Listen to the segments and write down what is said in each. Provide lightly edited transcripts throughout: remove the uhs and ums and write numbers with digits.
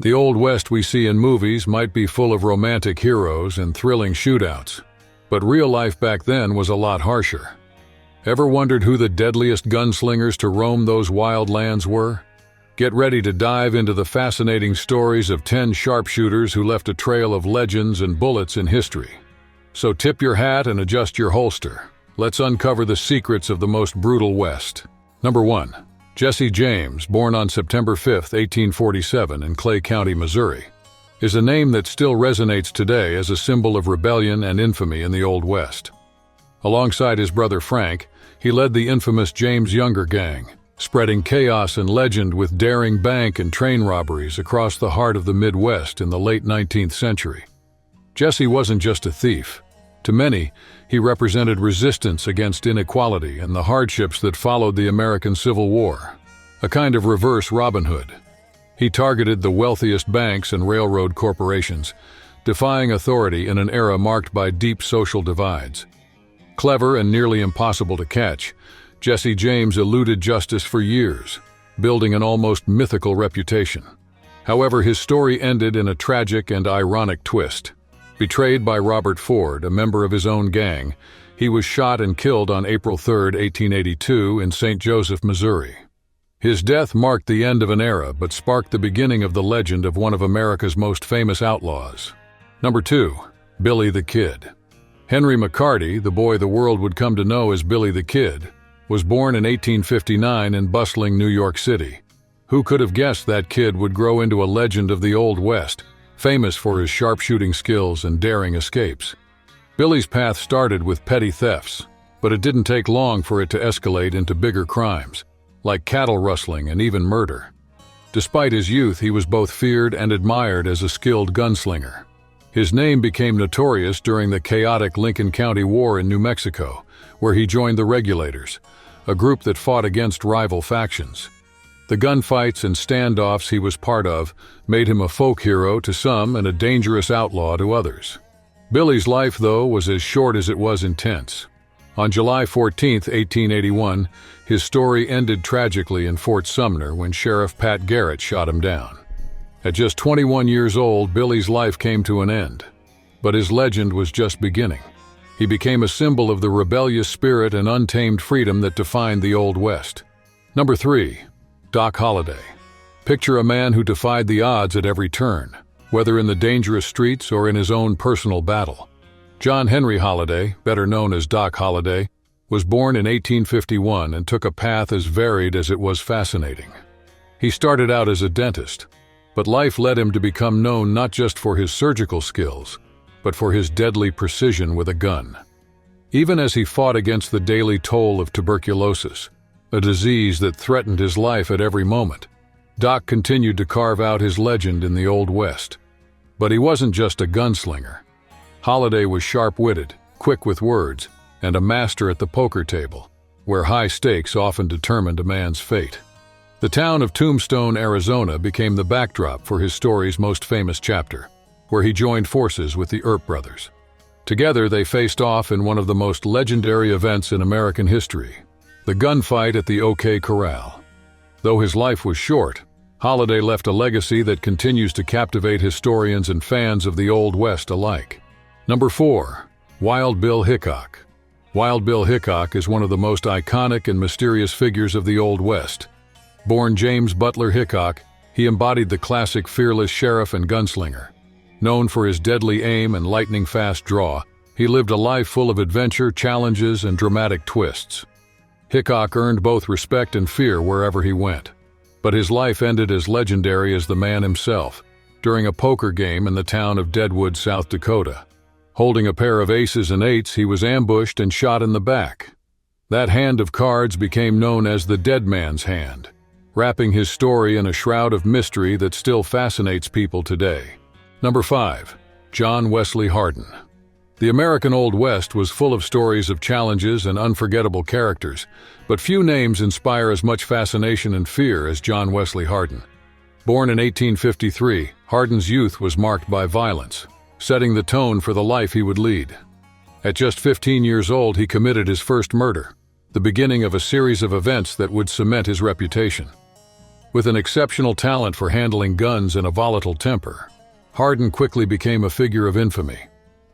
The Old West we see in movies might be full of romantic heroes and thrilling shootouts, but real life back then was a lot harsher. Ever wondered who the deadliest gunslingers to roam those wild lands were? Get ready to dive into the fascinating stories of 10 sharpshooters who left a trail of legends and bullets in history. So tip your hat and adjust your holster. Let's uncover the secrets of the most brutal West. Number 1. Jesse James, born on September 5, 1847 in Clay County, Missouri, is a name that still resonates today as a symbol of rebellion and infamy in the Old West. Alongside his brother Frank, he led the infamous James Younger Gang, spreading chaos and legend with daring bank and train robberies across the heart of the Midwest in the late 19th century. Jesse wasn't just a thief. To many, he represented resistance against inequality and the hardships that followed the American Civil War, a kind of reverse Robin Hood. He targeted the wealthiest banks and railroad corporations, defying authority in an era marked by deep social divides. Clever and nearly impossible to catch, Jesse James eluded justice for years, building an almost mythical reputation. However, his story ended in a tragic and ironic twist. Betrayed by Robert Ford, a member of his own gang, he was shot and killed on April 3, 1882 in St. Joseph, Missouri. His death marked the end of an era but sparked the beginning of the legend of one of America's most famous outlaws. Number 2. Billy the Kid. Henry McCarty, the boy the world would come to know as Billy the Kid, was born in 1859 in bustling New York City. Who could have guessed that kid would grow into a legend of the Old West, famous for his sharpshooting skills and daring escapes? Billy's path started with petty thefts, but it didn't take long for it to escalate into bigger crimes, like cattle rustling and even murder. Despite his youth, he was both feared and admired as a skilled gunslinger. His name became notorious during the chaotic Lincoln County War in New Mexico, where he joined the Regulators, a group that fought against rival factions. The gunfights and standoffs he was part of made him a folk hero to some and a dangerous outlaw to others. Billy's life, though, was as short as it was intense. On July 14, 1881, his story ended tragically in Fort Sumner when Sheriff Pat Garrett shot him down. At just 21 years old, Billy's life came to an end. But his legend was just beginning. He became a symbol of the rebellious spirit and untamed freedom that defined the Old West. Number 3. Doc Holliday. Picture a man who defied the odds at every turn, whether in the dangerous streets or in his own personal battle. John Henry Holliday, better known as Doc Holliday, was born in 1851 and took a path as varied as it was fascinating. He started out as a dentist, but life led him to become known not just for his surgical skills, but for his deadly precision with a gun. Even as he fought against the daily toll of tuberculosis, a disease that threatened his life at every moment, Doc continued to carve out his legend in the Old West. But he wasn't just a gunslinger. Holliday was sharp-witted, quick with words, and a master at the poker table, where high stakes often determined a man's fate. The town of Tombstone, Arizona became the backdrop for his story's most famous chapter, where he joined forces with the Earp brothers. Together they faced off in one of the most legendary events in American history, the gunfight at the OK Corral. Though his life was short, Holliday left a legacy that continues to captivate historians and fans of the Old West alike. Number 4. Wild Bill Hickok. Wild Bill Hickok is one of the most iconic and mysterious figures of the Old West. Born James Butler Hickok, he embodied the classic fearless sheriff and gunslinger. Known for his deadly aim and lightning-fast draw, he lived a life full of adventure, challenges, and dramatic twists. Hickok earned both respect and fear wherever he went. But his life ended as legendary as the man himself, during a poker game in the town of Deadwood, South Dakota. Holding a pair of aces and eights, he was ambushed and shot in the back. That hand of cards became known as the Dead Man's Hand, wrapping his story in a shroud of mystery that still fascinates people today. Number 5. John Wesley Hardin. The American Old West was full of stories of challenges and unforgettable characters, but few names inspire as much fascination and fear as John Wesley Hardin. Born in 1853, Hardin's youth was marked by violence, setting the tone for the life he would lead. At just 15 years old, he committed his first murder, the beginning of a series of events that would cement his reputation. With an exceptional talent for handling guns and a volatile temper, Hardin quickly became a figure of infamy.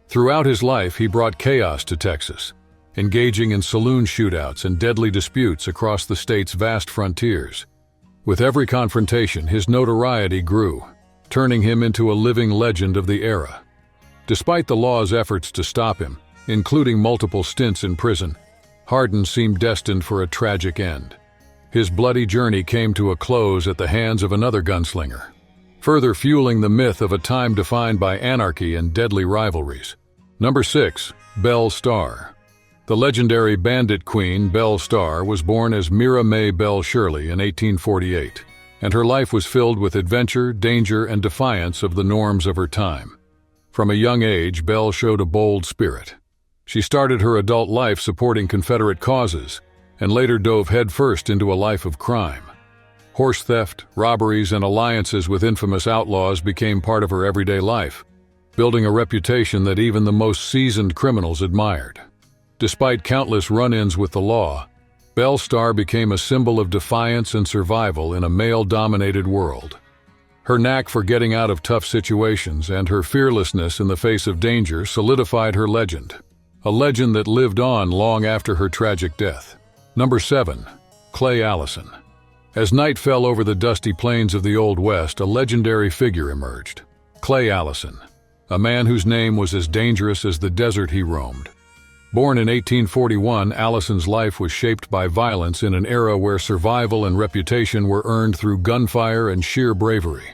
Throughout his life, he brought chaos to Texas, engaging in saloon shootouts and deadly disputes across the state's vast frontiers. With every confrontation, his notoriety grew, turning him into a living legend of the era. Despite the law's efforts to stop him, including multiple stints in prison, Hardin seemed destined for a tragic end. His bloody journey came to a close at the hands of another gunslinger, further fueling the myth of a time defined by anarchy and deadly rivalries. Number 6. Belle Starr. The legendary bandit queen Belle Starr was born as Mira May Belle Shirley in 1848, and her life was filled with adventure, danger, and defiance of the norms of her time. From a young age, Belle showed a bold spirit. She started her adult life supporting Confederate causes, and later dove headfirst into a life of crime. Horse theft, robberies, and alliances with infamous outlaws became part of her everyday life, building a reputation that even the most seasoned criminals admired. Despite countless run-ins with the law, Belle Starr became a symbol of defiance and survival in a male-dominated world. Her knack for getting out of tough situations and her fearlessness in the face of danger solidified her legend, a legend that lived on long after her tragic death. Number 7. Clay Allison. As night fell over the dusty plains of the Old West, a legendary figure emerged. Clay Allison, a man whose name was as dangerous as the desert he roamed. Born in 1841, Allison's life was shaped by violence in an era where survival and reputation were earned through gunfire and sheer bravery.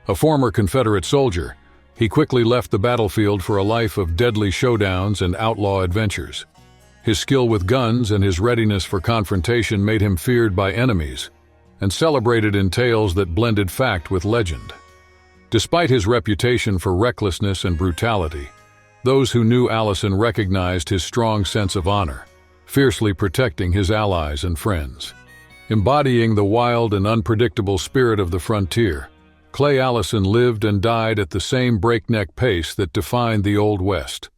A former Confederate soldier, he quickly left the battlefield for a life of deadly showdowns and outlaw adventures. His skill with guns and his readiness for confrontation made him feared by enemies, and celebrated in tales that blended fact with legend. Despite his reputation for recklessness and brutality, those who knew Allison recognized his strong sense of honor, fiercely protecting his allies and friends. Embodying the wild and unpredictable spirit of the frontier, Clay Allison lived and died at the same breakneck pace that defined the Old West.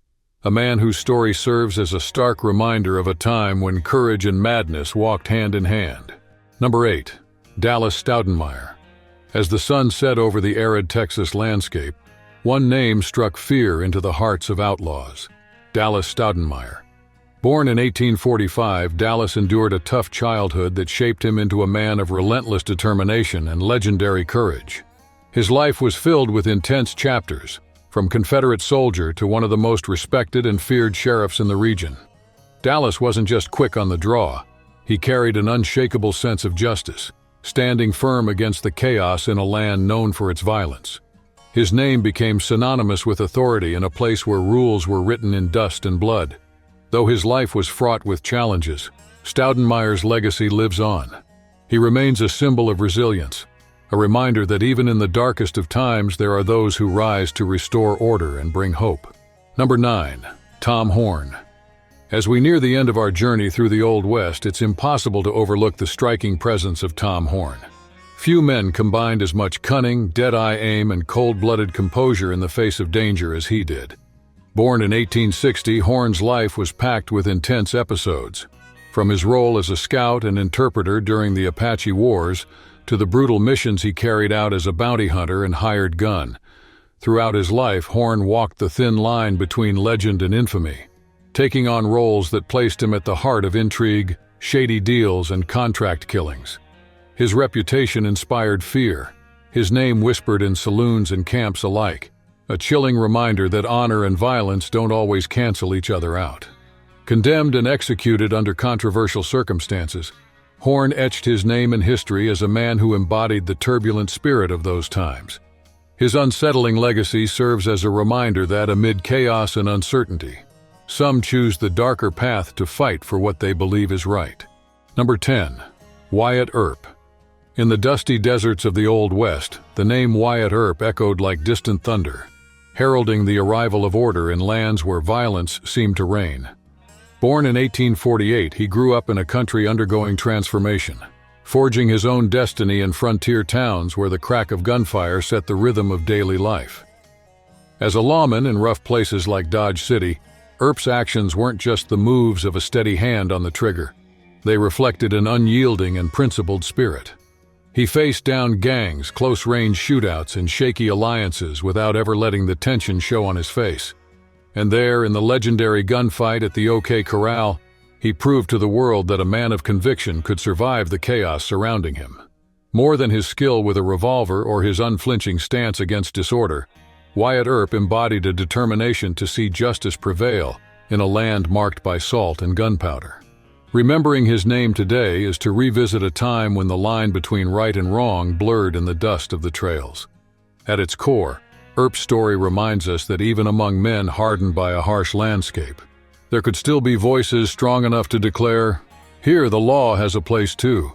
A man whose story serves as a stark reminder of a time when courage and madness walked hand in hand. Number 8. Dallas Stoudenmire. As the sun set over the arid Texas landscape, one name struck fear into the hearts of outlaws: Dallas Stoudenmire. Born in 1845, Dallas endured a tough childhood that shaped him into a man of relentless determination and legendary courage. His life was filled with intense chapters, from Confederate soldier to one of the most respected and feared sheriffs in the region. Dallas wasn't just quick on the draw, he carried an unshakable sense of justice, standing firm against the chaos in a land known for its violence. His name became synonymous with authority in a place where rules were written in dust and blood. Though his life was fraught with challenges, Stoudenmire's legacy lives on. He remains a symbol of resilience, a reminder that even in the darkest of times there are those who rise to restore order and bring hope. Number 9. Tom Horn. As we near the end of our journey through the Old West, it's impossible to overlook the striking presence of Tom Horn. Few men combined as much cunning, dead-eye aim, and cold-blooded composure in the face of danger as he did. Born in 1860, Horn's life was packed with intense episodes. From his role as a scout and interpreter during the Apache Wars, to the brutal missions he carried out as a bounty hunter and hired gun. Throughout his life, Horn walked the thin line between legend and infamy, taking on roles that placed him at the heart of intrigue, shady deals, and contract killings. His reputation inspired fear, his name whispered in saloons and camps alike, a chilling reminder that honor and violence don't always cancel each other out. Condemned and executed under controversial circumstances, Horn etched his name in history as a man who embodied the turbulent spirit of those times. His unsettling legacy serves as a reminder that amid chaos and uncertainty, some choose the darker path to fight for what they believe is right. Number 10. Wyatt Earp. In the dusty deserts of the Old West, the name Wyatt Earp echoed like distant thunder, heralding the arrival of order in lands where violence seemed to reign. Born in 1848, he grew up in a country undergoing transformation, forging his own destiny in frontier towns where the crack of gunfire set the rhythm of daily life. As a lawman in rough places like Dodge City, Earp's actions weren't just the moves of a steady hand on the trigger. They reflected an unyielding and principled spirit. He faced down gangs, close-range shootouts, and shaky alliances without ever letting the tension show on his face. And there, in the legendary gunfight at the OK Corral, he proved to the world that a man of conviction could survive the chaos surrounding him. More than his skill with a revolver or his unflinching stance against disorder, Wyatt Earp embodied a determination to see justice prevail in a land marked by salt and gunpowder. Remembering his name today is to revisit a time when the line between right and wrong blurred in the dust of the trails. At its core, Earp's story reminds us that even among men hardened by a harsh landscape, there could still be voices strong enough to declare, "Here the law has a place too."